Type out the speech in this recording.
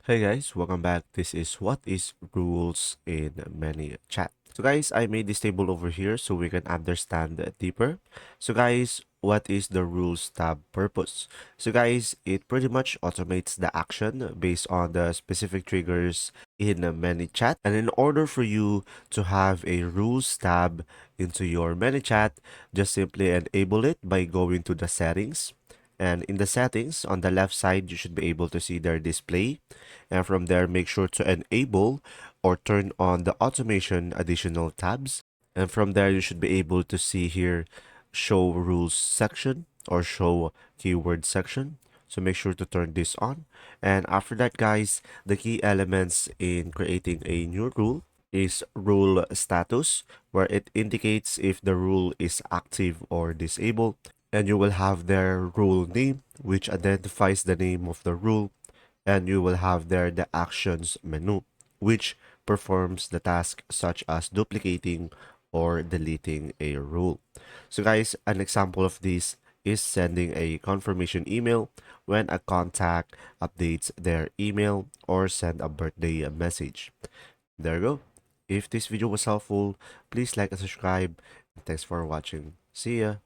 Hey guys, welcome back. This is what is rules in Manychat. So guys, I made this table over here so we can understand it deeper. So guys, what is the rules tab purpose? So guys, it pretty much automates the action based on the specific triggers in Manychat. And in order for you to have a rules tab into your Manychat, just simply enable it by going to the settings. And in the settings, on the left side, you should be able to see their display. And from there, make sure to enable or turn on the automation additional tabs. And from there, you should be able to see here, show rules section or show keyword section. So make sure to turn this on. And after that, guys, the key elements in creating a new rule is rule status, where it indicates if the rule is active or disabled. And you will have their rule name, which identifies the name of the rule, and you will have there the actions menu, which performs the task such as duplicating or deleting a rule. So guys, an example of this is sending a confirmation email when a contact updates their email or send a birthday message. There you go. If this video was helpful, please like and subscribe. Thanks for watching. See ya.